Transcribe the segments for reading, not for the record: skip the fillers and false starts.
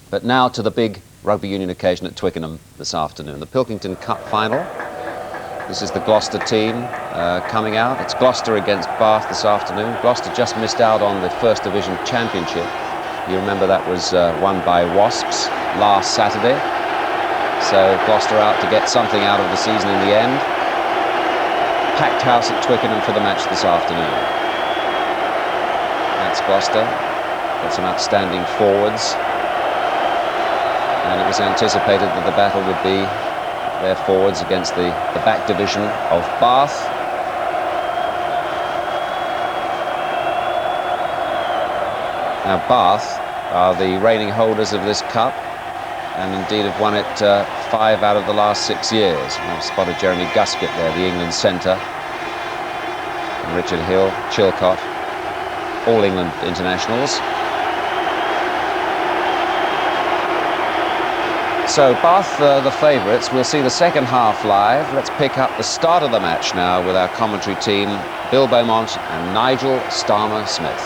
But now to the big rugby union occasion at Twickenham this afternoon, the Pilkington Cup Final. This is the Gloucester team coming out. It's Gloucester against Bath this afternoon. Gloucester just missed out on the First Division Championship. You remember that was won by Wasps last Saturday. So Gloucester out to get something out of the season in the end. Packed house at Twickenham for the match this afternoon. That's Gloucester. Got some outstanding forwards. And it was anticipated that the battle would be their forwards against the back division of Bath. Now Bath are the reigning holders of this cup and indeed have won it 5 out of the last 6 years. And I've spotted Jeremy Guscott there, the England centre, and Richard Hill, Chilcott, all England internationals. So Bath, the favourites. We'll see the second half live. Let's pick up the start of the match now with our commentary team, Bill Beaumont and Nigel Starmer-Smith.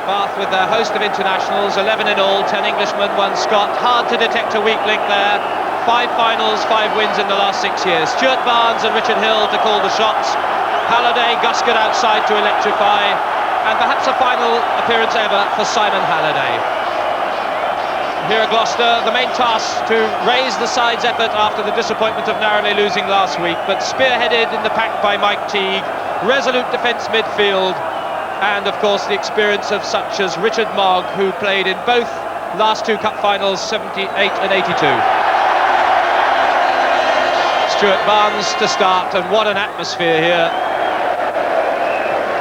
Bath with their host of internationals, 11 in all, 10 Englishmen, 1 Scot. Hard to detect a weak link there. 5 finals, 5 wins in the last 6 years. Stuart Barnes and Richard Hill to call the shots. Halliday, Guscott outside to electrify. And perhaps a final appearance ever for Simon Halliday. Here at Gloucester, the main task to raise the side's effort after the disappointment of narrowly losing last week, but spearheaded in the pack by Mike Teague, resolute defence midfield, and of course the experience of such as Richard Mogg, who played in both last 2 cup finals, 78 and 82. Stuart Barnes to start, and what an atmosphere here.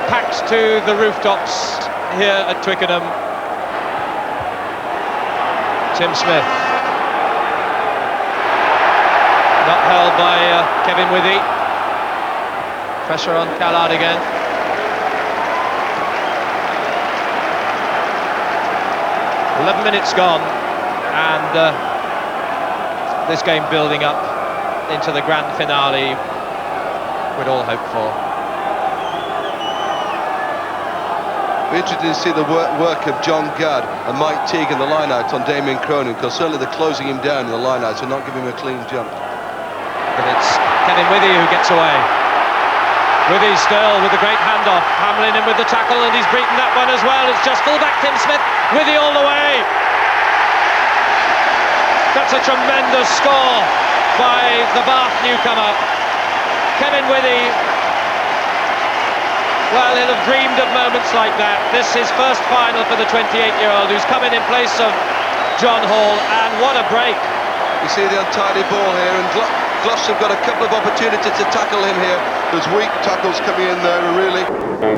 Packed to the rooftops here at Twickenham. T.Smith, not held by Kevin Withy. Pressure on Gadd again. "11 minutes gone, and this game building up into the grand finale we'd all hope for." We're interested to see the work of John Gadd and Mike Teague in the line-out on Damien Cronin, because certainly they're closing him down in the line-out and not giving him a clean jump. But it's Kevin Withy who gets away. Withy still with the great handoff. Hamlin in with the tackle, and he's beaten that one as well. It's just full-back T.Smith. Withy all the way. That's a tremendous score by the Bath newcomer. Kevin Withy. Well, he'll have dreamed of moments like that. This is his first final for the 28-year-old who's come in place of John Hall, and what a break. You see the untidy ball here, and Gloucester have got a couple of opportunities to tackle him here. There's weak tackles coming in there, and really... But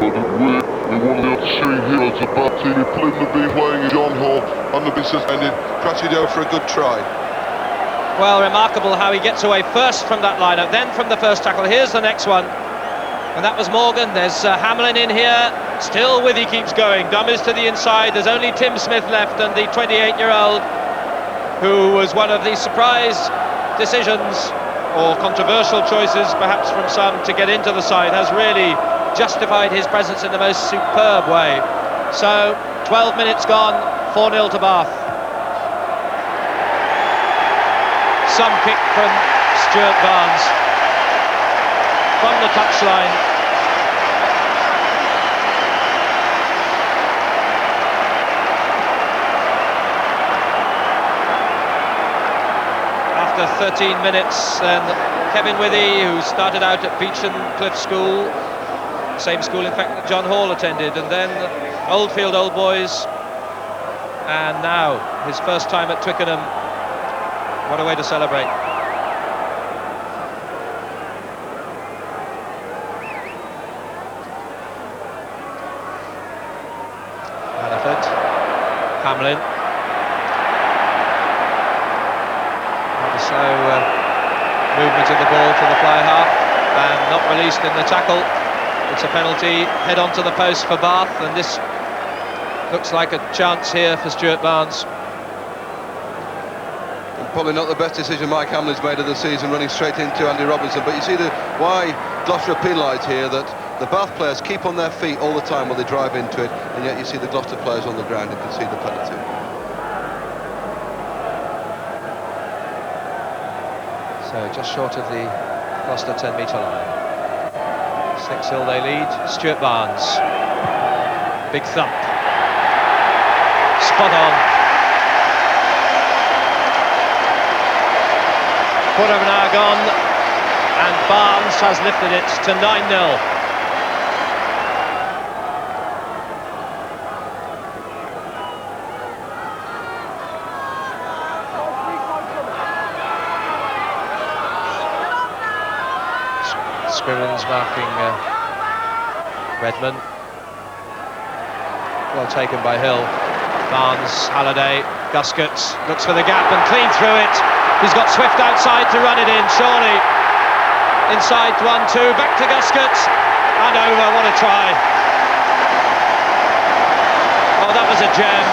we want to see here as a bad team. He played the beat playing John Hall and the been suspended. Crasido for a good try. Well, remarkable how he gets away first from that lineup, then from the first tackle. Here's the next one. And that was Morgan. There's Hamlin in here. Still Withy keeps going. Dummies to the inside. There's only T.Smith left, and the 28-year-old, who was one of the surprise decisions, or controversial choices perhaps from some, to get into the side, has really justified his presence in the most superb way. So, 12 minutes gone, 4-0 to Bath. Some kick from Stuart Barnes. From the touchline. After 13 minutes, then Kevin Withy, who started out at Beechamcliff School, same school in fact that John Hall attended, and then Oldfield Old Boys, and now his first time at Twickenham. What a way to celebrate. Hamlin. Rather slow movement of the ball to the fly half, and not released in the tackle. It's a penalty, head on to the post for Bath, and this looks like a chance here for Stuart Barnes. And probably not the best decision Mike Hamlin's made of the season, running straight into Andy Robinson, but you see why Gloucester are penalised here, that The Bath players keep on their feet all the time while they drive into it, and yet you see the Gloucester players on the ground and concede the penalty. So just short of the Gloucester 10-metre line. 6-0 they lead. Stuart Barnes. Big thump. Spot on. Quarter of an hour gone, and Barnes has lifted it to 9-0. Scrivens marking Redman. Well taken by Hill. Barnes, Halliday, Guscott looks for the gap and clean through it. He's got Swift outside to run it in, surely. Inside 1-2, back to Guscott, and over. What a try. Oh, that was a gem.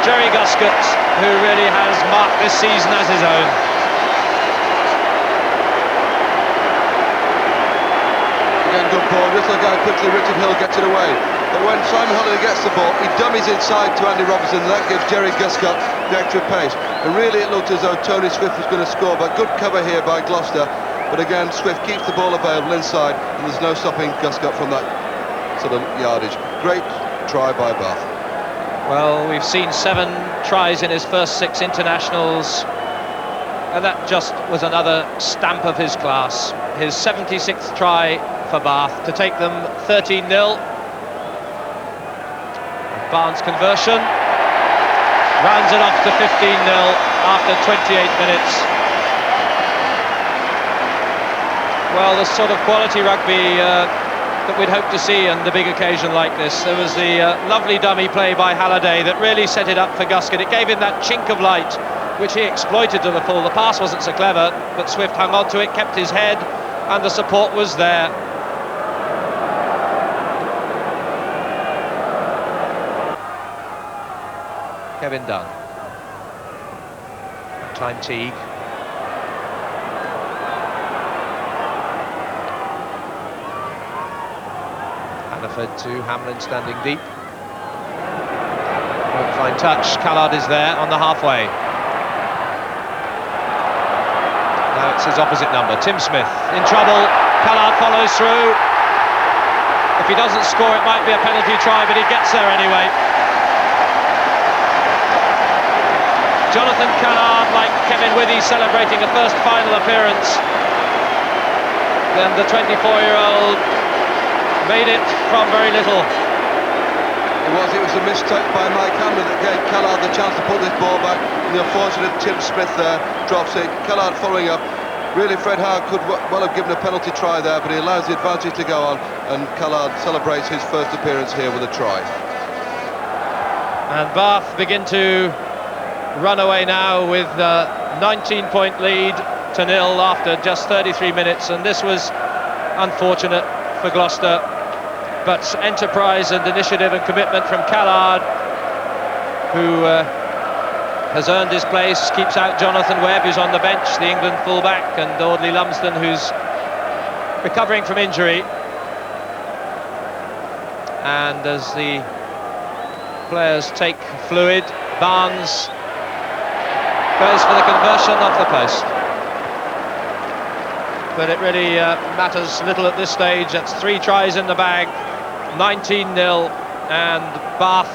Jerry Guscott, who really has marked this season as his own. Again, good ball, just look how quickly Richard Hill gets it away. But when Simon Halliday gets the ball, he dummies inside to Andy Robertson, and that gives Jerry Guscott the extra pace. And really it looked as though Tony Swift was going to score, but good cover here by Gloucester. But again, Swift keeps the ball available inside, and there's no stopping Guscott from that sort of yardage. Great try by Bath. Well, we've seen 7 tries in his first 6 internationals, and that just was another stamp of his class. His 76th try for Bath to take them 13-0. Barnes' conversion rounds it off to 15-0 after 28 minutes. Well, the sort of quality rugby that we'd hope to see on the big occasion like this. There was the lovely dummy play by Halliday that really set it up for Guscott. It gave him that chink of light, which he exploited to the full. The pass wasn't so clever, but Swift hung on to it, kept his head, and the support was there. K.Dunn. Time Teague. Hannaford to Hamlin standing deep. Won't find touch. Callard is there on the halfway. Now it's his opposite number, T.Smith in trouble. Callard follows through. If he doesn't score, it might be a penalty try, but he gets there anyway. Jonathan Callard, like Kevin Withey, celebrating a first final appearance. Then the 24-year-old made it from very little. It was a mistake by Mike Hamlin that gave Callard the chance to put this ball back, and the unfortunate T.Smith there drops it. Callard following up. Really, Fred Howe could well have given a penalty try there, but he allows the advantage to go on, and Callard celebrates his first appearance here with a try. And Bath begin to run away now with a 19-point lead to 0 after just 33 minutes, and this was unfortunate for Gloucester, but enterprise and initiative and commitment from Callard, who has earned his place, keeps out Jonathan Webb, who's on the bench, the England fullback, and Audley Lumsden, who's recovering from injury. And as the players take fluid, Barnes goes for the conversion off the post. But it really matters little at this stage. That's 3 tries in the bag, 19-0, and Bath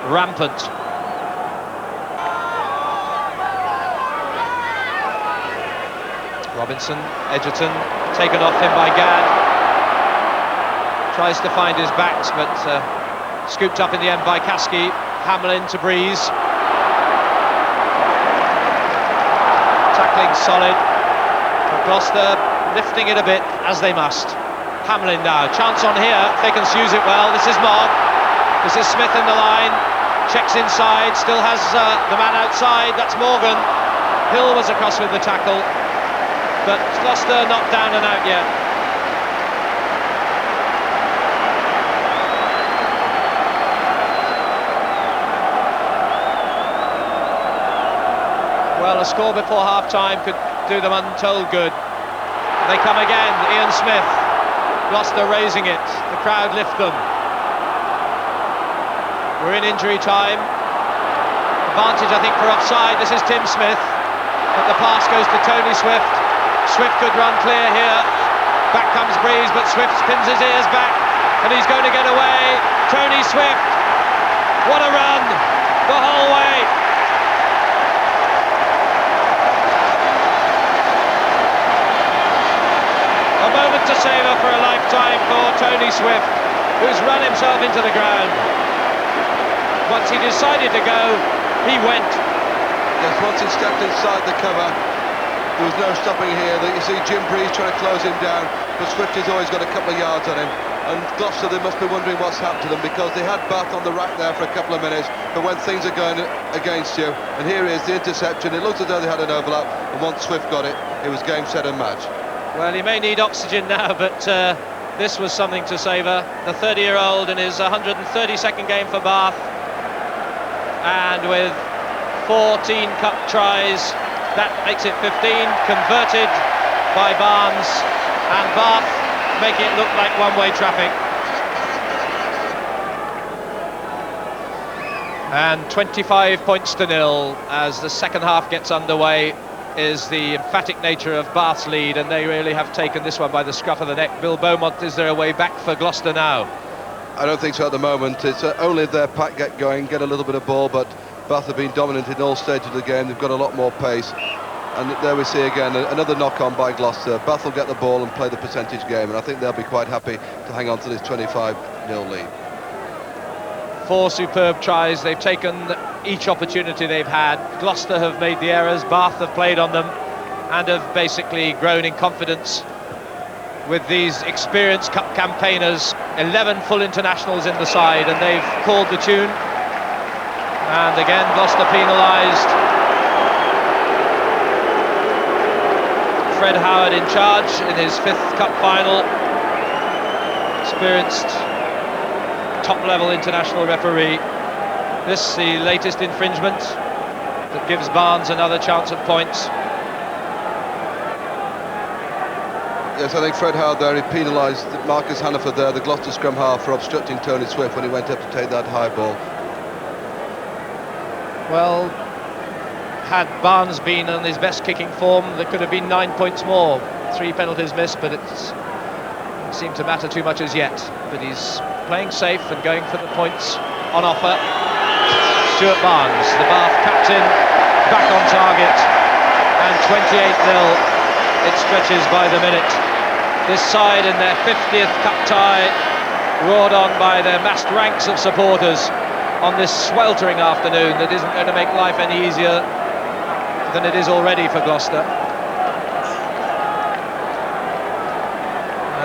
rampant. Robinson, Edgerton, taken off him by Gadd. Tries to find his backs, but scooped up in the end by Kasky. Hamlin to Breeze. Tackling solid. But Gloucester lifting it a bit, as they must. Hamlin now, chance on here, if they can use it well. This is Mogg. This is Smith in the line. Checks inside, still has the man outside, that's Morgan. Hill was across with the tackle, but Gloucester not down and out yet. Well, a score before half-time could do them untold good. They come again, Ian Smith. Gloucester raising it, the crowd lift them. We're in injury time. Advantage, I think, for offside. This is T.Smith, but the pass goes to Tony Swift. Swift could run clear here. Back comes Breeze, but Swift spins his ears back, and he's going to get away. Tony Swift, what a run, the whole way. A moment to savour for a lifetime for Tony Swift, who's run himself into the ground. Once he decided to go, he went. Yes, once he stepped inside the cover, there was no stopping here. You see Jim Breeze trying to close him down, but Swift has always got a couple of yards on him. And Gloucester, they must be wondering what's happened to them, because they had Bath on the rack there for a couple of minutes, but when things are going against you, and here is the interception, it looks as though they had an overlap, and once Swift got it, it was game, set and match. Well, he may need oxygen now, but this was something to savour. The 30-year-old in his 132nd game for Bath, and with 14 cup tries, that makes it 15, converted by Barnes, and Bath making it look like one-way traffic. And 25 points to nil as the second half gets underway is the emphatic nature of Bath's lead, and they really have taken this one by the scruff of the neck. Bill Beaumont, is there a way back for Gloucester now? I don't think so at the moment. It's only if their pack get going, get a little bit of ball, but Bath have been dominant in all stages of the game. They've got a lot more pace. And there we see again another knock-on by Gloucester. Bath will get the ball and play the percentage game, and I think they'll be quite happy to hang on to this 25-0 lead. 4 superb tries. They've taken each opportunity they've had. Gloucester have made the errors, Bath have played on them, and have basically grown in confidence with these experienced cup campaigners. 11 full internationals in the side, and they've called the tune. And again, Gloucester penalised. Fred Howard in charge in his 5th cup final. Experienced top-level international referee. This the latest infringement that gives Barnes another chance at points. Yes, I think Fred Howard there, he penalised Marcus Hannaford there, the Gloucester scrum half, for obstructing Tony Swift when he went up to take that high ball. Well, had Barnes been on his best kicking form, there could have been 9 points more. 3 penalties missed, but it seemed to matter too much as yet. But he's playing safe and going for the points on offer. Stuart Barnes, the Bath captain, back on target, and 28-0. It stretches by the minute. This side in their 50th cup tie, roared on by their massed ranks of supporters on this sweltering afternoon that isn't going to make life any easier than it is already for Gloucester.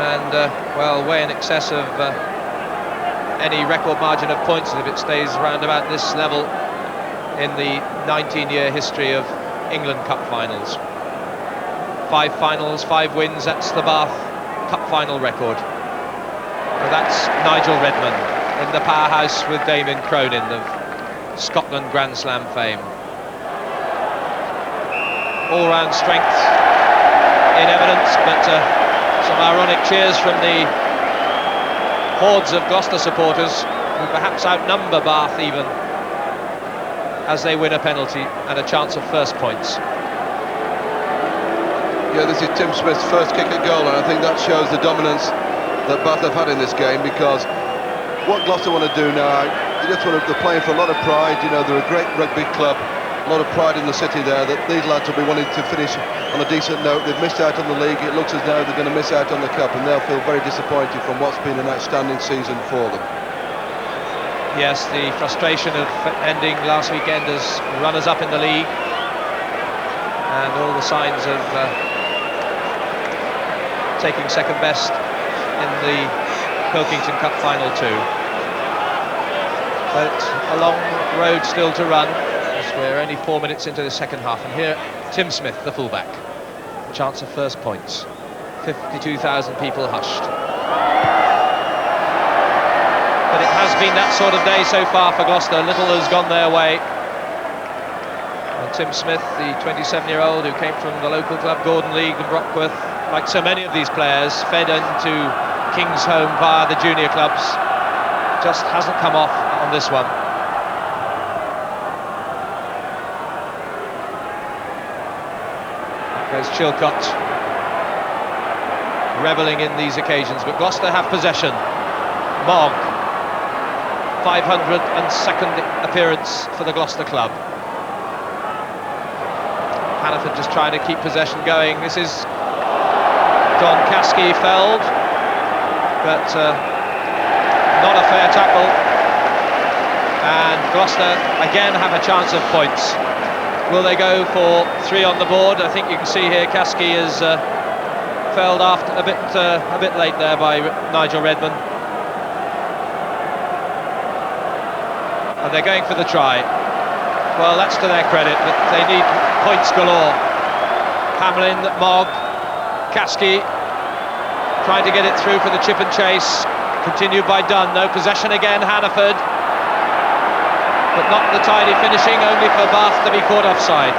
And well, way in excess of any record margin of points if it stays round about this level in the 19-year history of England Cup finals. 5 finals, 5 wins, that's the Bath Cup final record. Well, that's Nigel Redman in the powerhouse with Damien Cronin of Scotland Grand Slam fame. All-round strength in evidence, but some ironic cheers from the hordes of Gloucester supporters who perhaps outnumber Bath even as they win a penalty and a chance of first points. Yeah, this is T.Smith's first kick at goal, and I think that shows the dominance that Bath have had in this game, because what Gloucester want to do now, they're playing for a lot of pride. You know, they're a great rugby club. A lot of pride in the city there, that these lads will be wanting to finish on a decent note. They've missed out on the league. It looks as though they're going to miss out on the cup, and they'll feel very disappointed from what's been an outstanding season for them. Yes, the frustration of ending last weekend as runners-up in the league, and all the signs of taking second best in the Pilkington Cup Final too. But a long road still to run. We're only 4 minutes into the second half, and here T.Smith, the fullback, chance of first points. 52,000 people hushed. But it has been that sort of day so far for Gloucester. Little has gone their way. And T.Smith, the 27-year-old who came from the local club Gordon League in Brockworth, like so many of these players, fed into King's home via the junior clubs, just hasn't come off on this one. There's Chilcott, revelling in these occasions, but Gloucester have possession. Mogg, 502nd appearance for the Gloucester club. Hannaford just trying to keep possession going. This is Don Caskey felled, but not a fair tackle. And Gloucester again have a chance of points. Will they go for 3 on the board? I think you can see here Caskey is felled after a bit late there by Nigel Redmond. And they're going for the try. Well, that's to their credit, but they need points galore. Hamlin, Mogg, Caskey trying to get it through for the chip and chase. Continued by Dunn. No possession again, Hannaford. But not the tidy finishing, only for Bath to be caught offside.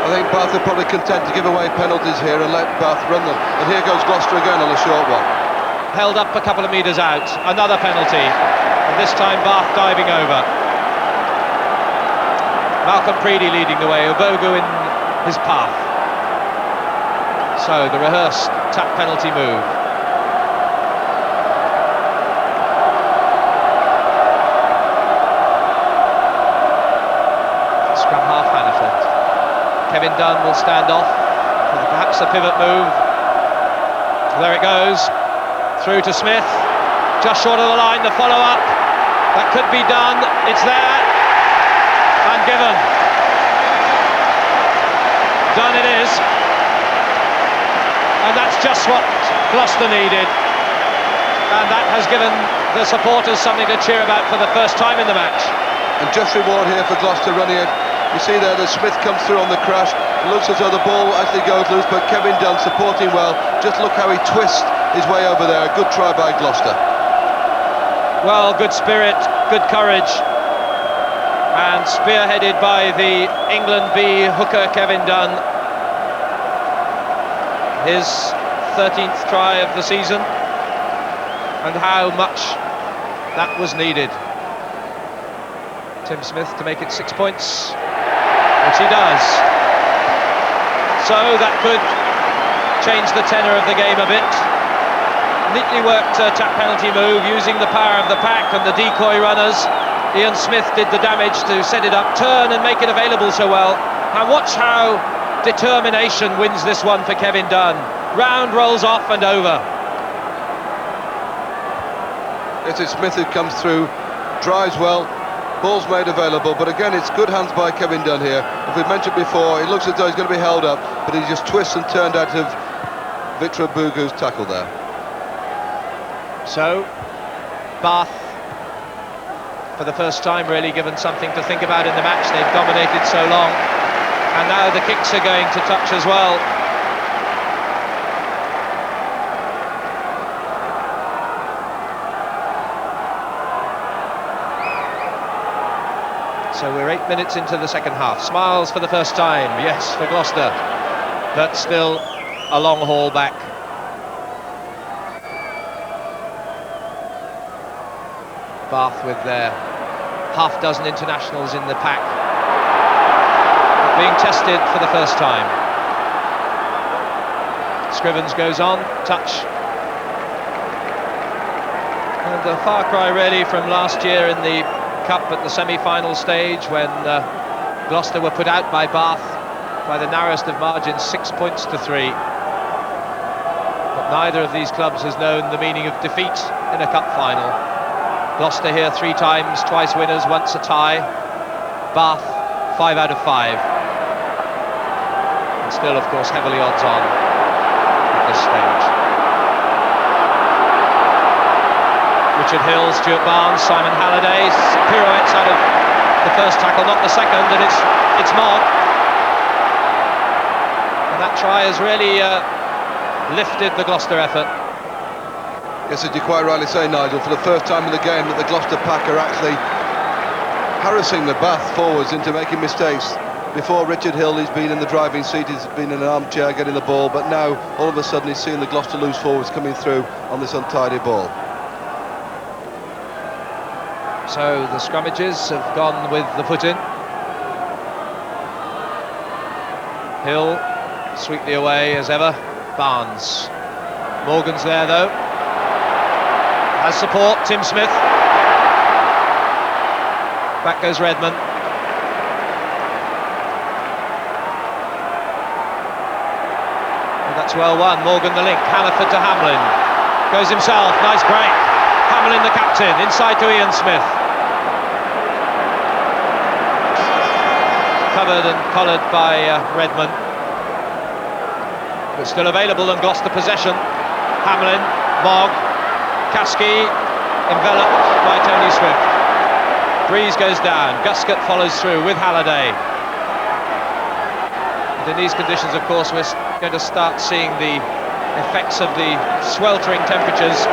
I think Bath are probably content to give away penalties here and let Bath run them. And here goes Gloucester again on a short one. Held up a couple of metres out. Another penalty. And this time Bath diving over. Malcolm Preedy leading the way, Obogu in his path. So the rehearsed tap penalty move. Scrum half Hannaford. Kevin Dunn will stand off with perhaps a pivot move. There it goes. Through to Smith. Just short of the line, the follow-up. That could be done. It's there. And given. Done it is. And that's just what Gloucester needed. And that has given the supporters something to cheer about for the first time in the match. And just reward here for Gloucester running it. You see there that Smith comes through on the crash. It looks as though the ball actually goes loose, but Kevin Dunn supporting well. Just look how he twists his way over there. A good try by Gloucester. Well, good spirit, good courage. And spearheaded by the England B hooker Kevin Dunn. His 13th try of the season. And how much that was needed. T.Smith to make it 6 points, which he does. So that could change the tenor of the game a bit. Neatly worked tap penalty move, using the power of the pack and the decoy runners. Ian Smith did the damage to set it up, turn and make it available so well. And watch how determination wins this one for Kevin Dunn. Round rolls off and over. It's Smith who comes through, drives well, ball's made available, but again it's good hands by Kevin Dunn here. As we've mentioned before, it looks as though he's going to be held up, but he just twists and turned out of Victor Obogu's tackle there. So, Bath, for the first time really given something to think about in the match. They've dominated so long, and now the kicks are going to touch as well. So we're 8 minutes into the second half. Smiles for the first time, yes, for Gloucester, but still a long haul back. Bath with their half-dozen internationals in the pack, being tested for the first time. Scrivens goes on, touch. And a far cry really from last year in the Cup at the semi-final stage, when Gloucester were put out by Bath by the narrowest of margins, 6 points to 3. But neither of these clubs has known the meaning of defeat in a cup final. Gloucester here 3 times, twice winners, once a tie. Bath 5 out of 5. And still, of course, heavily odds on at this stage. Richard Hill, Stuart Barnes, Simon Halliday, pirouettes out of the first tackle, not the second, and it's Mogg. And that try has really lifted the Gloucester effort. Yes, as you quite rightly say, Nigel, for the first time in the game that the Gloucester pack are actually harassing the Bath forwards into making mistakes. Before Richard Hill, he's been in the driving seat, he's been in an armchair getting the ball, but now all of a sudden he's seeing the Gloucester loose forwards coming through on this untidy ball. So the scrummages have gone with the foot in. Hill sweetly away as ever. Barnes. Morgan's there though. Has support, T.Smith. Back goes Redmond. And that's well won. Morgan the link. Hannaford to Hamlin. Goes himself. Nice break. Hamlin the captain. Inside to Ian Smith. Covered and collared by Redmond. But still available in Gloucester possession. Hamlin, Mogg, Kasky, enveloped by Tony Swift. Breeze goes down, Guscott follows through with Halliday. And in these conditions, of course, we're going to start seeing the effects of the sweltering temperatures.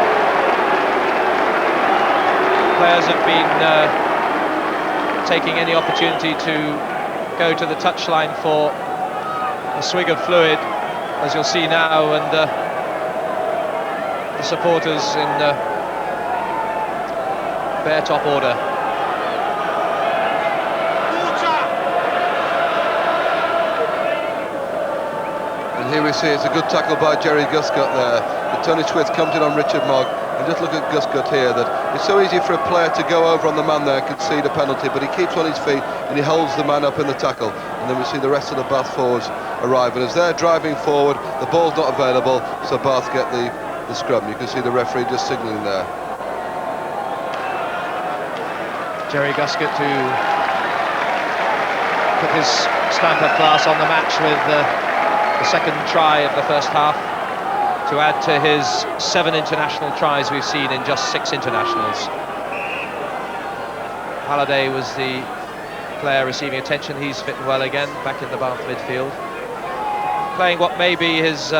Players have been taking any opportunity to go to the touchline for a swig of fluid, as you'll see now, and the supporters in bare top order. And here we see it's a good tackle by Jerry Guscott there. But Tony Swift comes in on Richard Mogg, and just look at Guscott here, that it's so easy for a player to go over on the man there and concede a penalty, but he keeps on his feet and he holds the man up in the tackle. And then we see the rest of the Bath forwards arrive, and as they're driving forward, the ball's not available, so Bath get the scrum. You can see the referee just signalling there. Jerry Guscott to put his stamp of class on the match with the second try of the first half, to add to his 7 international tries we've seen in just 6 internationals. Halliday was the player receiving attention. He's fit and well again, back in the Bath midfield, playing what may be his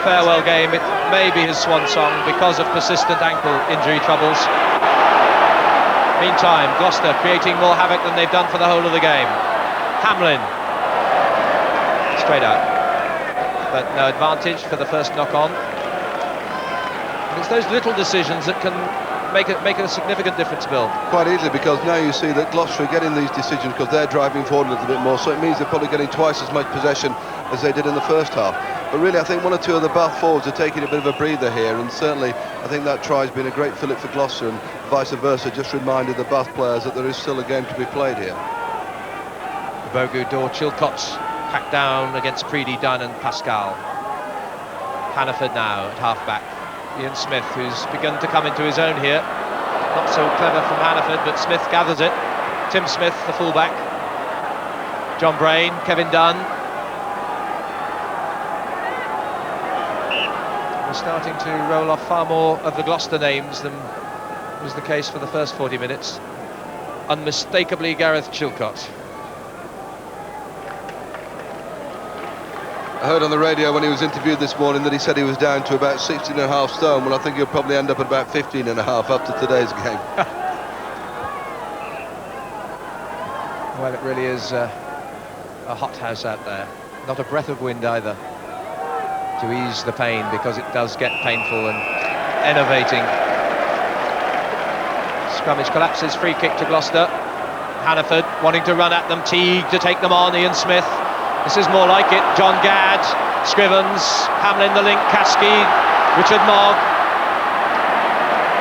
farewell game. It may be his swan song because of persistent ankle injury troubles. Meantime, Gloucester creating more havoc than they've done for the whole of the game. Hamlin, straight out, but no advantage for the first knock on. And it's those little decisions that can make a significant difference, Bill. Quite easily, because now you see that Gloucester are getting these decisions because they're driving forward a little bit more, so it means they're probably getting twice as much possession as they did in the first half. But really, I think one or two of the Bath forwards are taking a bit of a breather here, and certainly I think that try has been a great fillip for Gloucester, and vice versa, just reminded the Bath players that there is still a game to be played here. Bogu, Dor, Chilcott packed down against K.Dunn and Pascal. Hannaford now at half-back. Ian Smith, who's begun to come into his own here. Not so clever from Hannaford, but Smith gathers it. T.Smith, the full-back. John Brain, K.Dunn. We're starting to roll off far more of the Gloucester names than was the case for the first 40 minutes. Unmistakably Gareth Chilcott. I heard on the radio when he was interviewed this morning that he said he was down to about 16.5 stone. Well, I think he'll probably end up at about 15.5 after today's game. Well, it really is a hothouse out there. Not a breath of wind either to ease the pain, because it does get painful and enervating. Scrummage collapses, free kick to Gloucester. Hannaford wanting to run at them, Teague to take them on, Ian Smith. This is more like it. John Gadd, Scrivens, Hamlin the link, Kasky, Richard Mogg.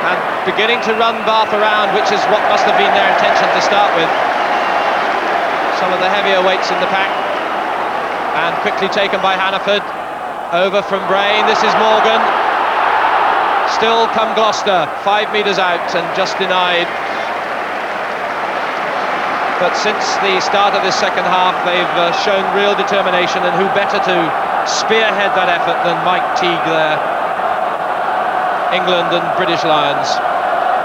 And beginning to run Bath around, which is what must have been their intention to start with. Some of the heavier weights in the pack. And quickly taken by Hannaford. Over from Brain, this is Morgan. Still come Gloucester, 5 metres out and just denied. But since the start of this second half, they've shown real determination, and who better to spearhead that effort than Mike Teague there. England and British Lions.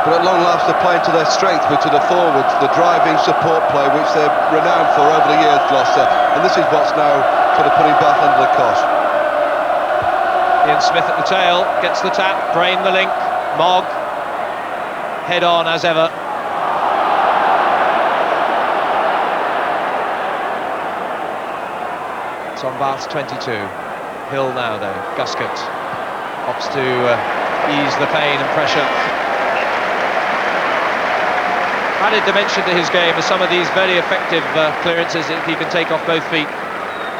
But at long last they're playing to their strength, which are the forwards, the driving support play, which they're renowned for over the years, Gloucester. And this is what's now sort of putting Bath under the cosh. Ian Smith at the tail, gets the tap, Brain the link, Mogg, head on as ever. It's on Bath's 22. Hill now though, Guscott opts to ease the pain and pressure. Added dimension to his game are some of these very effective clearances if he can take off both feet.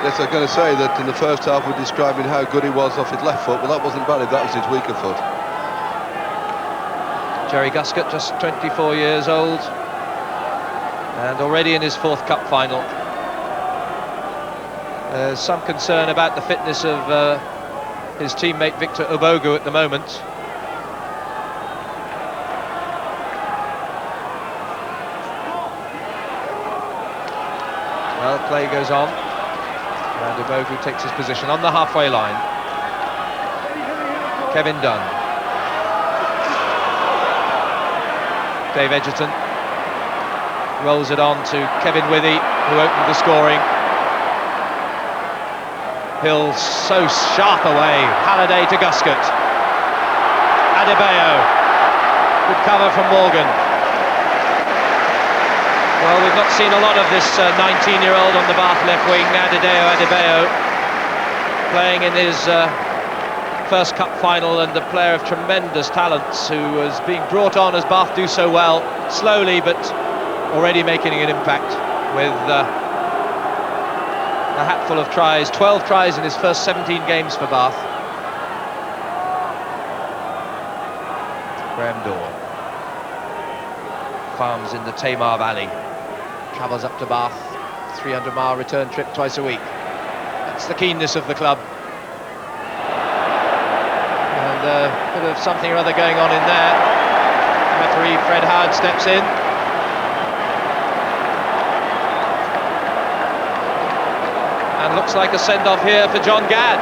Yes, I'm going to say that in the first half we're describing how good he was off his left foot. Well, that wasn't bad if that was his weaker foot. Jerry Guscott, just 24 years old, and already in his 4th cup final. There's some concern about the fitness of his teammate Victor Ubogu at the moment. Well, play goes on, and Ubogu takes his position on the halfway line. K.Dunn. Dave Edgerton rolls it on to Kevin Withy, who opened the scoring. Hill so sharp away. Halliday to Guscott. Adebayo. Good cover from Morgan. Well, we've not seen a lot of this 19-year-old on the Bath left wing, Adebayo, playing in his first cup final, and a player of tremendous talents who was being brought on as Bath do so well, slowly but already making an impact with a hatful of tries, 12 tries in his first 17 games for Bath. Graham Dorr farms in the Tamar Valley, travels up to Bath, 300-mile return trip twice a week. That's the keenness of the club. And a bit of something or other going on in there. Referee Fred Howard steps in. And looks like a send-off here for John Gadd.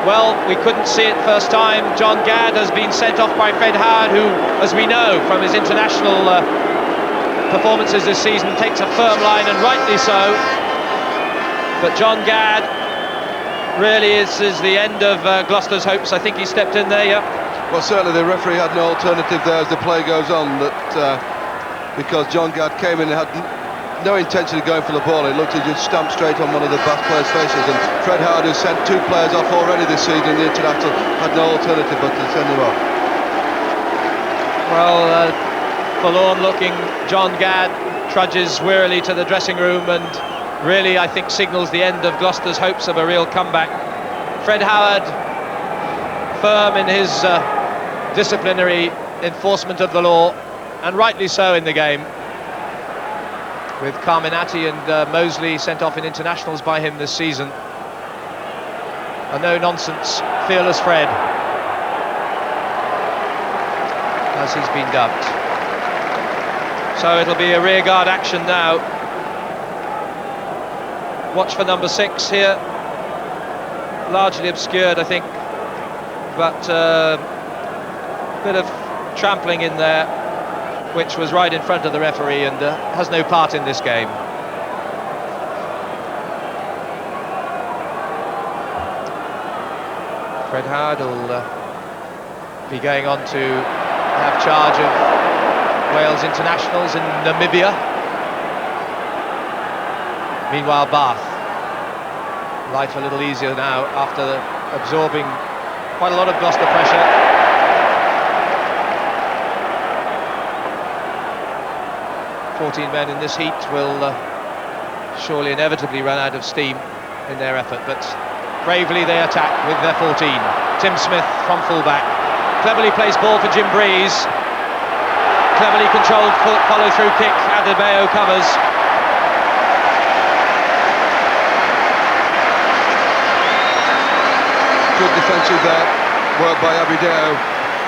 Well, we couldn't see it first time. John Gadd has been sent off by Fred Howard, who, as we know from his international performances this season, takes a firm line, and rightly so. But John Gadd really is the end of Gloucester's hopes. I think he stepped in there, yeah. Well, certainly the referee had no alternative there as the play goes on, that because John Gadd came in and had no intention of going for the ball. It looked to just stamp straight on one of the Bath players' faces, and Fred Howard, who sent 2 players off already this season in the international, had no alternative but to send them off. Well, forlorn-looking John Gadd trudges wearily to the dressing room, and really, I think, signals the end of Gloucester's hopes of a real comeback. Fred Howard, firm in his disciplinary enforcement of the law, and rightly so in the game, with Carminati and Mosley sent off in internationals by him this season. A no-nonsense, fearless Fred, as he's been dubbed. So it'll be a rearguard action now. Watch for number 6 here. Largely obscured, I think, but a bit of trampling in there, which was right in front of the referee, and has no part in this game. Fred Howard will be going on to have charge of Wales internationals in Namibia. Meanwhile, Bath, life a little easier now after absorbing quite a lot of Gloucester pressure. "14 men in this heat will surely inevitably run out of steam in their effort, but bravely they attack with their 14. T.Smith from fullback, cleverly placed ball for Jim Breeze, cleverly controlled follow-through kick, Adebayo covers. Good defensive work by Adebayo.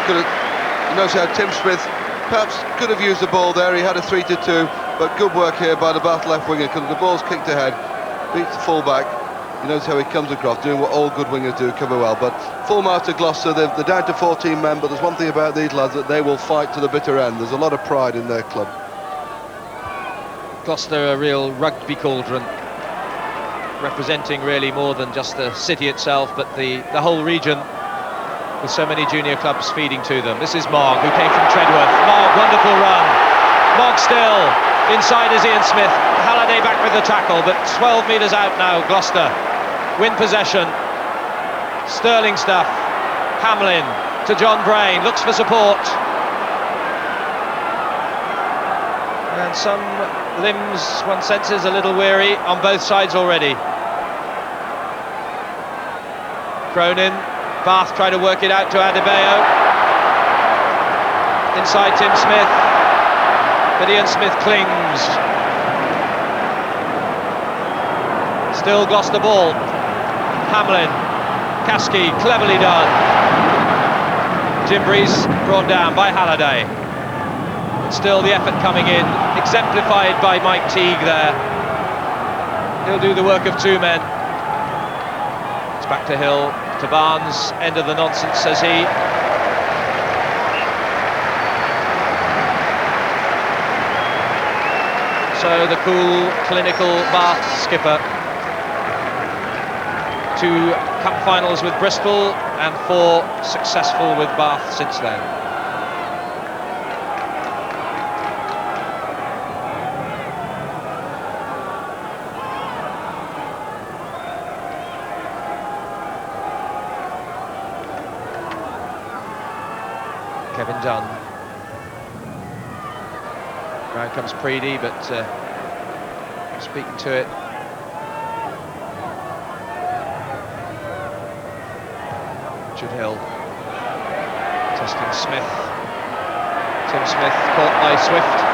You notice how T.Smith perhaps could have used the ball there. He had a 3-2, but good work here by the Bath left winger, because the ball's kicked ahead, beats the fullback. You notice how he comes across, doing what all good wingers do, cover well. But full mark to Gloucester. They're down to 14 men, but there's one thing about these lads, that they will fight to the bitter end. There's a lot of pride in their club. Gloucester, a real rugby cauldron, representing really more than just the city itself, but the whole region, with so many junior clubs feeding to them. This is Mogg, who came from Treadworth. Mogg, wonderful run. Mogg still, inside is Ian Smith. Halliday back with the tackle, but 12 metres out now, Gloucester. win possession. Sterling stuff. Hamlin to John Brain, looks for support. And some limbs, one senses, a little weary on both sides already. Cronin, Bath trying to work it out to Adebayo. Inside T.Smith, but Ian Smith clings. Still Gloucester ball. Hamlin, Kasky, cleverly done. Jimbree's brought down by Halliday. Still the effort coming in, exemplified by Mike Teague there. He'll do the work of two men. It's back to Hill, to Barnes, end of the nonsense, says he. So the cool, clinical Bath skipper. 2 cup finals with Bristol and 4 successful with Bath since then. K.Dunn. Round comes Preedy, but speaking to it. Richard Hill. Testing Smith. T.Smith caught by Swift.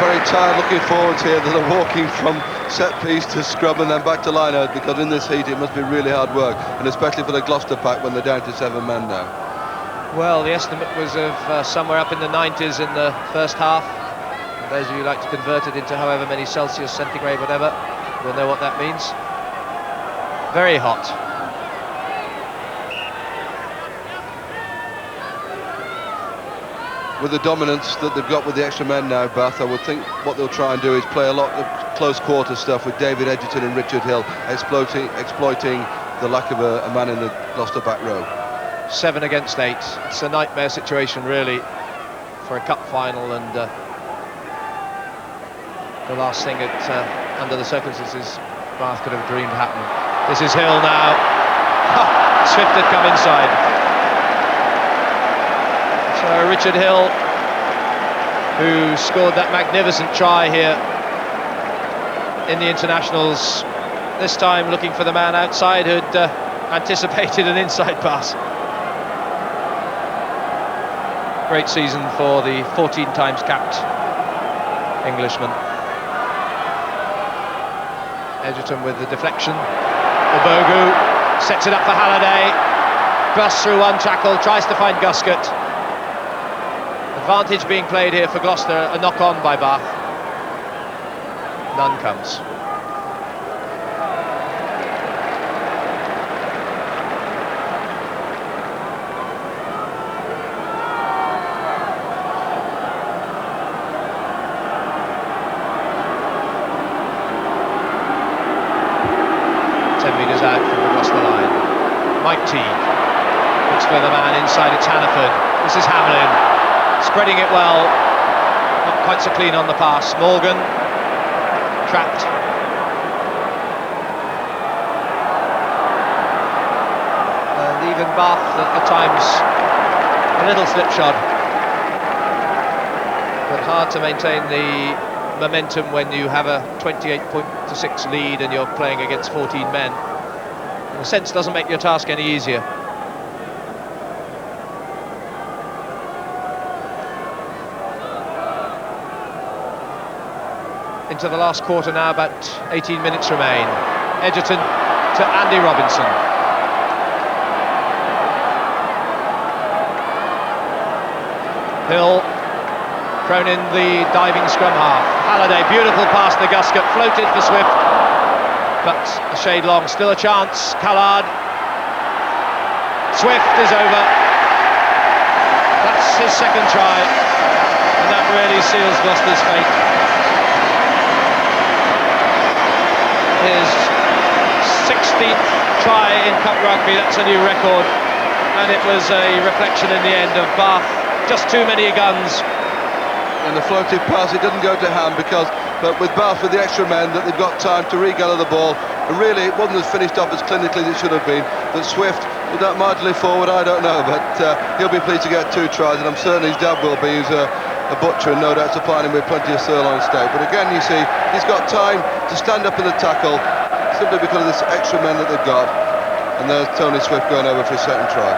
Very tired looking forwards here that are walking from set piece to scrum and then back to line out, because in this heat it must be really hard work, and especially for the Gloucester pack when they're down to 7 men now. Well, the estimate was of somewhere up in the 90s in the first half. And those of you who like to convert it into however many Celsius, centigrade, whatever, will know what that means. Very hot. With the dominance that they've got with the extra men now, Bath, I would think what they'll try and do is play a lot of close quarter stuff with David Edgerton and Richard Hill, exploiting the lack of a man in the Gloucester back row. 7 against 8. It's a nightmare situation, really, for a cup final, and the last thing that, under the circumstances, Bath could have dreamed happened. This is Hill now. Swift had come inside. So Richard Hill, who scored that magnificent try here in the internationals, this time looking for the man outside who'd anticipated an inside pass. Great season for the 14 times capped Englishman. Edgerton with the deflection. Obogu sets it up for Halliday. Busts through one tackle, tries to find Guscott. Advantage being played here for Gloucester, a knock-on by Bath. None comes. Metres out from the Gloucester line. Mike Teague looks for the man inside, it's Hannaford. This is Hamlin, spreading it well, not quite so clean on the pass. Morgan, trapped. And even Bath at times a little slipshod, but hard to maintain the momentum when you have a 28-6 lead and you're playing against 14 men. In a sense, doesn't make your task any easier. Into the last quarter now, about 18 minutes remain. Edgerton to Andy Robinson. Hill, Cronin the diving scrum half. Halliday, beautiful pass to Guscott, floated for Swift, but a shade long, still a chance. Callard, Swift is over. That's his second try, and that really seals Gloucester's fate. His 16th try in Cup Rugby, that's a new record. and it was a reflection in the end of Bath. Just too many guns. And the floated pass, it didn't go to hand but with Bath with the extra men, that they've got time to regather the ball. And really, it wasn't as finished off as clinically as it should have been. But Swift, with that marginally forward, I don't know, but he'll be pleased to get 2 tries, and I'm certain his dad will be. He's a butcher and no doubt supplying him with plenty of sirloin steak. But again, you see, he's got time to stand up in the tackle simply because of this extra men that they've got. And there's Tony Swift going over for his second try.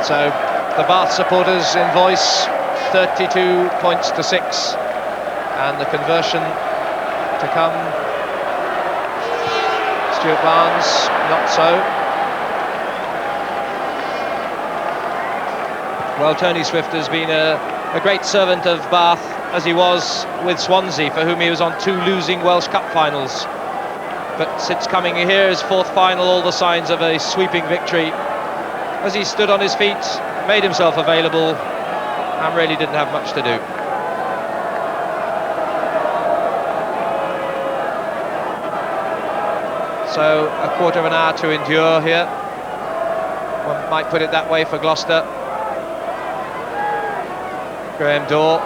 So the Bath supporters in voice, 32 points to 6, and the conversion to come. Stuart Barnes, not so. Well, Tony Swift has been a great servant of Bath, as he was with Swansea, for whom he was on 2 losing Welsh Cup finals. But since coming here, his 4th final, all the signs of a sweeping victory. As he stood on his feet, made himself available, and really didn't have much to do. So a quarter of an hour to endure here. One might put it that way for Gloucester. Graham Dorr.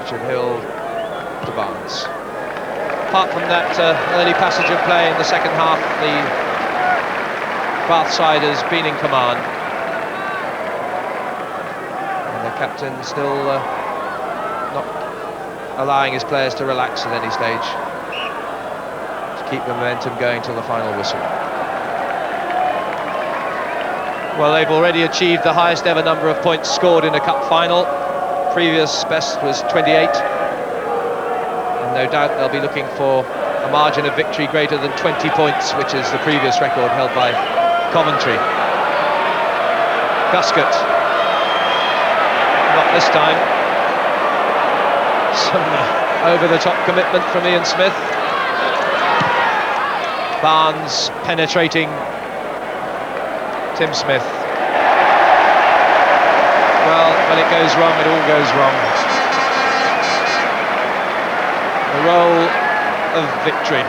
Richard Hill to Barnes. Apart from that early passage of play in the second half, the Bath side has been in command. And the captain still not allowing his players to relax at any stage, to keep the momentum going till the final whistle. Well, they've already achieved the highest ever number of points scored in a cup final. Previous best was 28. And no doubt they'll be looking for a margin of victory greater than 20 points, which is the previous record held by Coventry. Guscott. Not this time. Some over-the-top commitment from Ian Smith. Barnes penetrating T.Smith. Well, when it goes wrong, it all goes wrong. The role of victory.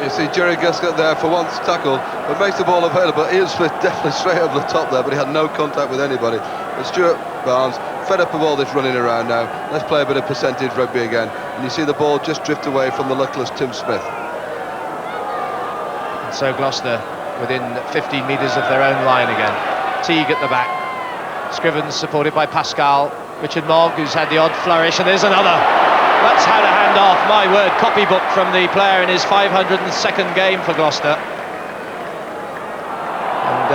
You see Jerry Guscott there for once tackled, but makes the ball available. Ian Smith definitely straight over the top there, but he had no contact with anybody. But Stuart Barnes, fed up of all this running around now, let's play a bit of percentage rugby again. And you see the ball just drift away from the luckless T.Smith. And so Gloucester within 15 metres of their own line again. Teague at the back. Scrivens supported by Pascal. Richard Mogg, who's had the odd flourish, and there's another. That's how to hand off, my word, copybook from the player in his 502nd game for Gloucester. And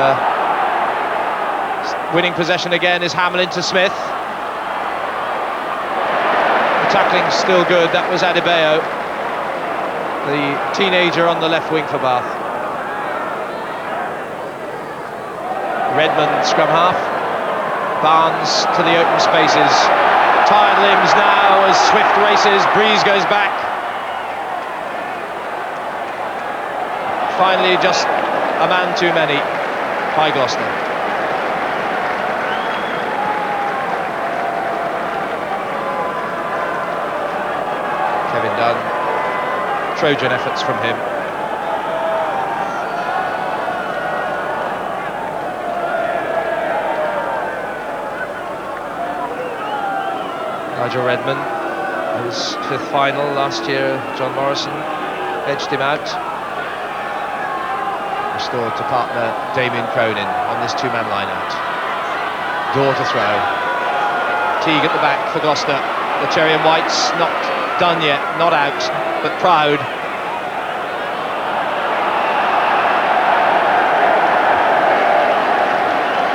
winning possession again is Hamlin to Smith. The tackling's still good, that was Adebayo, the teenager on the left wing for Bath. Redmond scrum half. Barnes to the open spaces. Tired limbs now as Swift races. Breeze goes back. Finally, just a man too many by Gloucester. K.Dunn. Trojan efforts from him. Nigel Redmond, his 5th final last year. John Morrison edged him out. Restored to partner Damien Cronin on this 2-man line-out. Dorr to throw. Teague at the back for Gloucester. The cherry and whites not done yet, not out, but proud.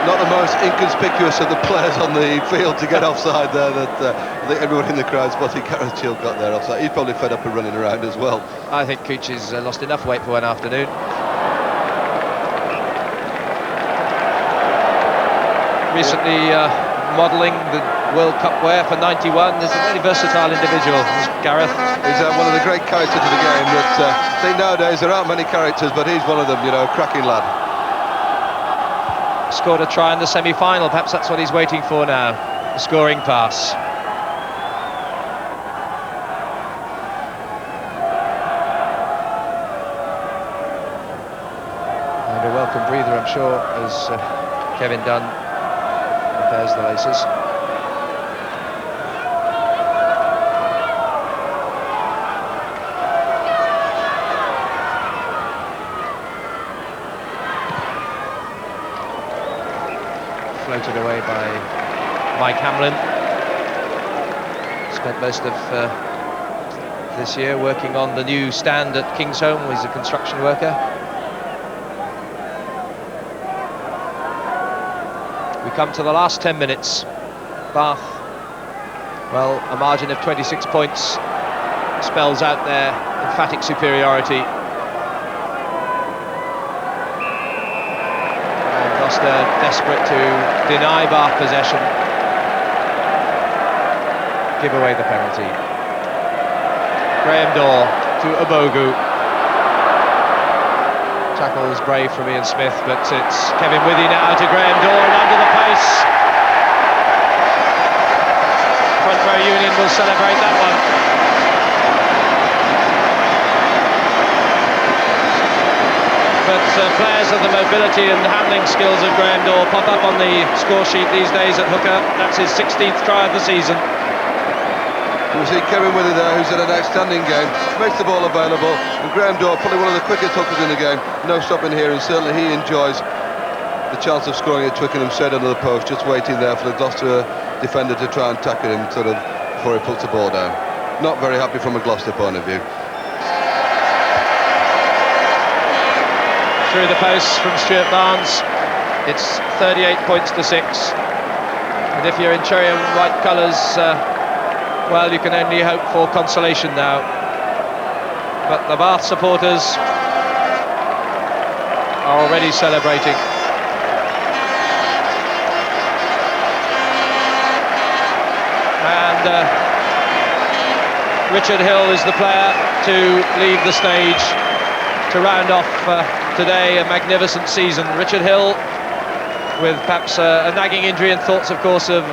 Not the most inconspicuous of the players on the field to get offside there. That I think everyone in the crowd spotted Gareth Chilcott there offside. He's probably fed up of running around as well. I think Cooch has lost enough weight for one afternoon. Recently modelling the World Cup wear for 91. There's a very versatile individual, Gareth. He's one of the great characters of the game. That I think nowadays there aren't many characters, but he's one of them. You know, cracking lad. scored a try in the semi-final. Perhaps that's what he's waiting for now, the scoring pass. And a welcome breather, I'm sure, as K.Dunn repairs the laces. Floated away by Mike Hamlin. Spent most of this year working on the new stand at Kingsholm. He's a construction worker. We come to the last 10 minutes. Bath, well, a margin of 26 points spells out their emphatic superiority. Gloucester desperate to deny Bath possession, give away the penalty. Graham Dorr to Obogu. Tackle is brave from Ian Smith, but it's Kevin Withy now to Graham Dorr and under the pace. Front row Union will celebrate that one. But players of the mobility and handling skills of Graham Dorr pop up on the score sheet these days at hooker. That's his 16th try of the season. We see Kevin Withy there, who's had an outstanding game, makes the ball available, and Graham Dorr, probably one of the quickest hookers in the game. No stopping here, and certainly he enjoys the chance of scoring at Twickenham straight under the post, just waiting there for the Gloucester defender to try and tackle him sort of before he puts the ball down. Not very happy from a Gloucester point of view. Through the posts from Stuart Barnes, it's 38 points to 6. And if you're in cherry and white colours, well, you can only hope for consolation now. But the Bath supporters are already celebrating. And Richard Hill is the player to leave the stage to round off today a magnificent season. Richard Hill, with perhaps a nagging injury, and thoughts, of course, of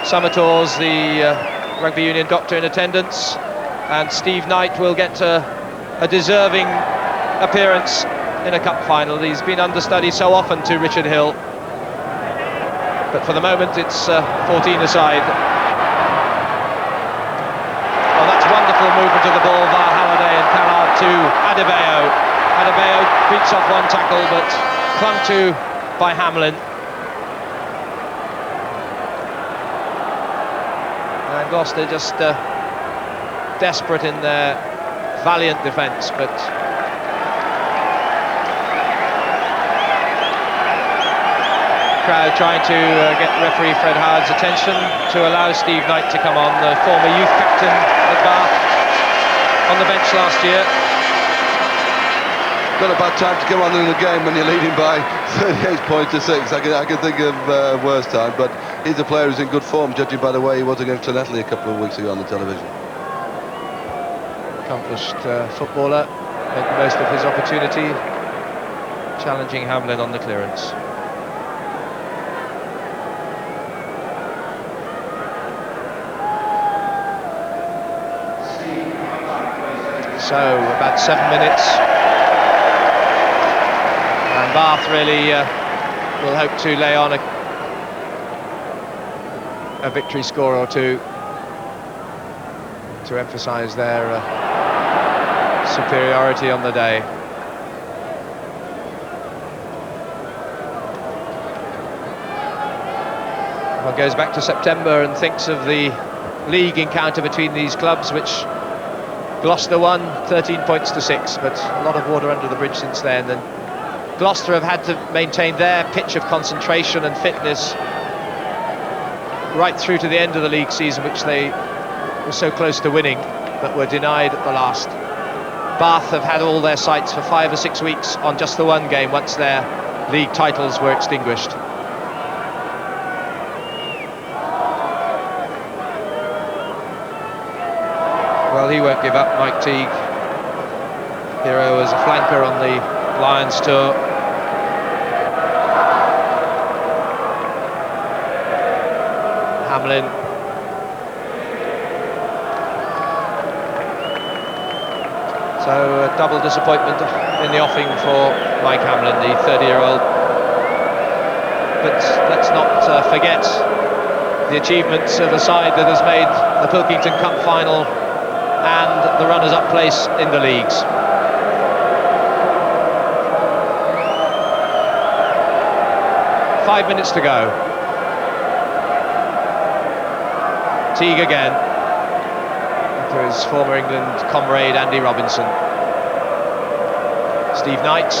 Summertors, the rugby union doctor in attendance, and Steve Knight will get a deserving appearance in a cup final. He's been understudy so often to Richard Hill, but for the moment it's 14 aside. Oh, that's wonderful movement of the ball via Halliday and Callard to Adebayo. Adebayo beats off one tackle, but clung to by Hamlin. And Gloucester just desperate in their valiant defence, but crowd trying to get referee Fred Howard's attention to allow Steve Knight to come on, the former youth captain at Bath, on the bench last year. Not a bad time to come on in the game when you're leading by 38 points to 6. I can think of worse time, but he's a player who's in good form, judging by the way he was against Llanelli a couple of weeks ago on the television. Accomplished footballer, made the most of his opportunity, challenging Hamlin on the clearance. So, about 7 minutes. And Bath really will hope to lay on a victory score or two to emphasise their superiority on the day. One goes back to September and thinks of the league encounter between these clubs, which Gloucester won 13 points to 6, but a lot of water under the bridge since then. And Gloucester have had to maintain their pitch of concentration and fitness right through to the end of the league season, which they were so close to winning, but were denied at the last. Bath have had all their sights for 5 or 6 weeks on just the one game once their league titles were extinguished. Well, he won't give up, Mike Teague. Hero as a flanker on the Lions tour. Hamlin. So a double disappointment in the offing for Mike Hamlin, the 30-year-old. But let's not forget the achievements of a side that has made the Pilkington Cup Final and the runners-up place in the leagues. Five minutes to go. Teague again. To his former England comrade Andy Robinson. Steve Knight,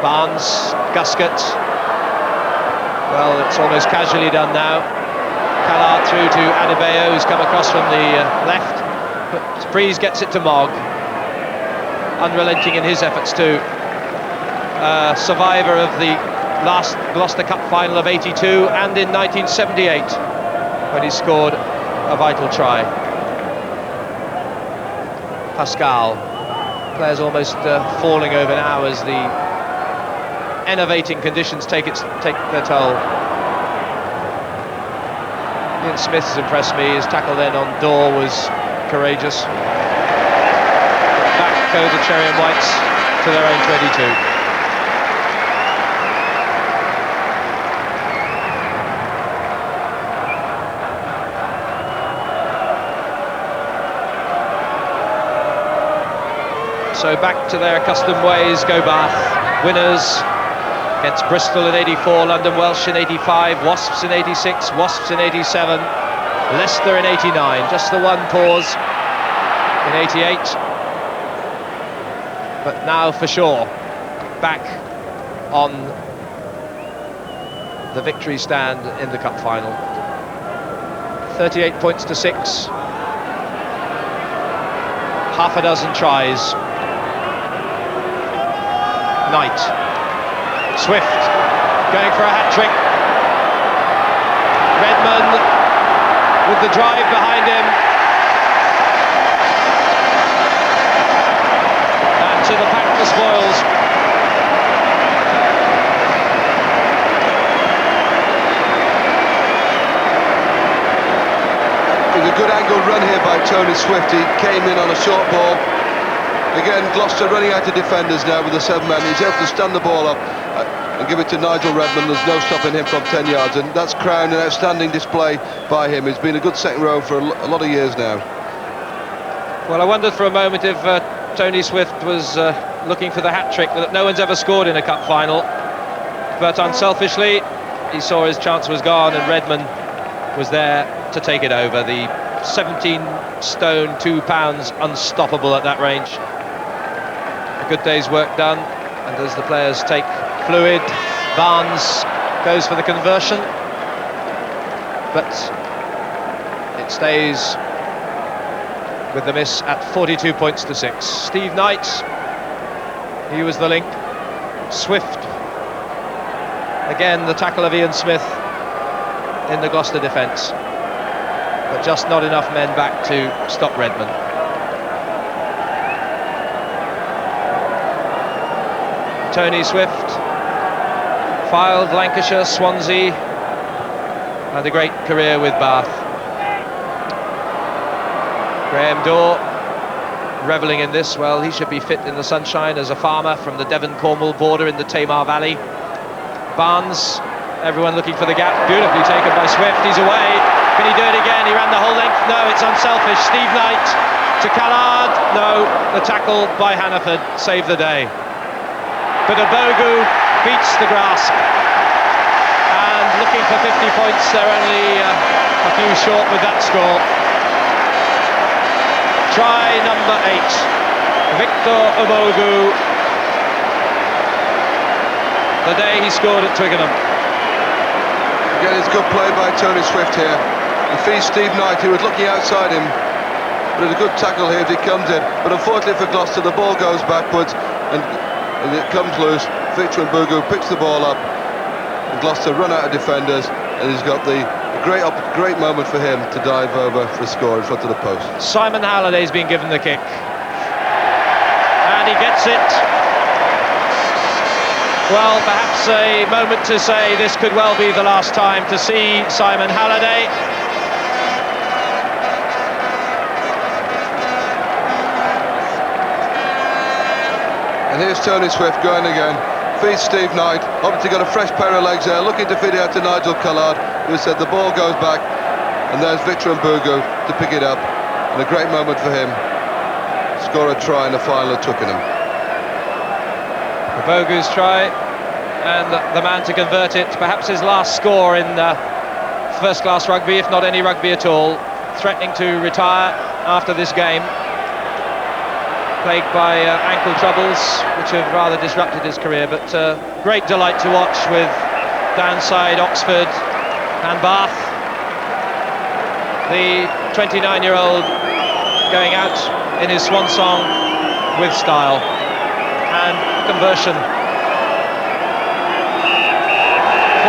Barnes, Guscott. Well, it's almost casually done now. Callard through to Adebayo, who's come across from the left. But Breeze gets it to Mogg. Unrelenting in his efforts too. Survivor of the last Gloucester Cup Final of '82 and in 1978, when he scored a vital try. Pascal, players almost falling over now as the enervating conditions take their toll. T.Smith has impressed me. His tackle then on Dorr was courageous. Back go the Cherry and Whites to their own 22. So back to their accustomed ways go Bath, winners against Bristol in '84, London Welsh in '85, Wasps in '86, Wasps in '87, Leicester in '89, just the one pause in '88. But now for sure, back on the victory stand in the Cup Final. 38 points to 6, half a dozen tries. Knight, Swift, going for a hat-trick. Redmond with the drive behind him. And to the pack for spoils. It was a good angled run here by Tony Swift. He came in on a short ball. Again, Gloucester running out of defenders now with the 7 men. He's able to stand the ball up and give it to Nigel Redmond. There's no stopping him from 10 yards, and that's crowned an outstanding display by him. He's been a good second row for a lot of years now. Well, I wondered for a moment if Tony Swift was looking for the hat-trick that no one's ever scored in a cup final. But unselfishly, he saw his chance was gone, and Redmond was there to take it over. The 17 stone, 2 pounds, unstoppable at that range. A good day's work done, and as the players take fluid, Barnes goes for the conversion, but it stays with the miss at 42 points to 6. Steve Knight, he was the link. Swift, again the tackle of Ian Smith in the Gloucester defence, but just not enough men back to stop Redmond. Tony Swift, Fylde, Lancashire, Swansea, and a great career with Bath. Graham Dorr, revelling in this. Well, he should be fit in the sunshine as a farmer from the Devon-Cornwall border in the Tamar Valley. Barnes, everyone looking for the gap, beautifully taken by Swift. He's away. Can he do it again? He ran the whole length. No, it's unselfish. Steve Knight to Callard. No, the tackle by Hannaford saved the day. But Abogu beats the grasp, and looking for 50 points, they're only a few short with that score. Try number 8, Victor Abogu, the day he scored at Twickenham. Again, it's good play by Tony Swift here. He feeds Steve Knight, who was looking outside him, but it's a good tackle here if he comes in. But unfortunately for Gloucester, the ball goes backwards, and it comes loose. Victor Abogu picks the ball up, and Gloucester run out of defenders, and he's got the great moment for him to dive over for a score in front of the post. Simon Halliday's been given the kick, and he gets it. Well, perhaps a moment to say this could well be the last time to see Simon Halliday. here's Tony Swift going again. Feeds Steve Knight. Obviously got a fresh pair of legs there, looking to feed it out to Nigel Collard, who said the ball goes back. And there's Victor Mbugu to pick it up. And a great moment for him. Score a try in the final at Twickenham. Mbugu's try, and the man to convert it. Perhaps his last score in first-class rugby, if not any rugby at all. Threatening to retire after this game. Plagued by ankle troubles, which have rather disrupted his career, but great delight to watch with downside Oxford and Bath. The 29-year-old going out in his swan song with style and conversion.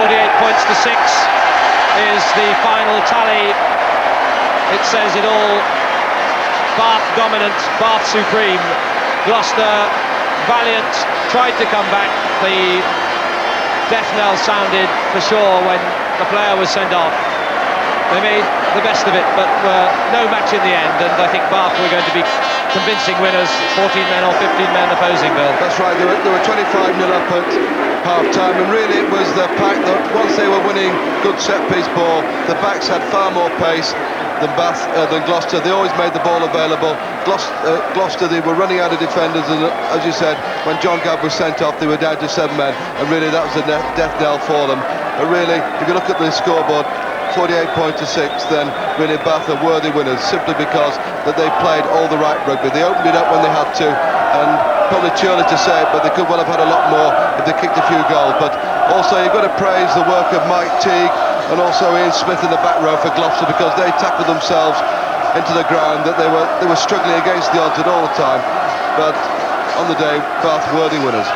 48 points to 6 is the final tally. It says it all. Bath dominant, Bath supreme. Gloucester valiant, tried to come back. The death knell sounded for sure when the player was sent off. They made the best of it, but were no match in the end, and I think Bath were going to be convincing winners, 14 men or 15 men opposing, Bill. That's right, they were 25-0 up at half-time, and really it was the pack that once they were winning good set-piece ball, the backs had far more pace than Gloucester. They always made the ball available. Gloucester, they were running out of defenders, and as you said, when John Gadd was sent off, they were down to 7 men, and really that was a death knell for them. But really, if you look at the scoreboard, 48 points to 6, then really Bath are worthy winners, simply because that they played all the right rugby. They opened it up when they had to, and probably too early to say it, but they could well have had a lot more if they kicked a few goals. But also you've got to praise the work of Mike Teague and also Ian Smith in the back row for Gloucester, because they tackled themselves into the ground, that they were struggling against the odds at all the time. But on the day, Bath worthy winners.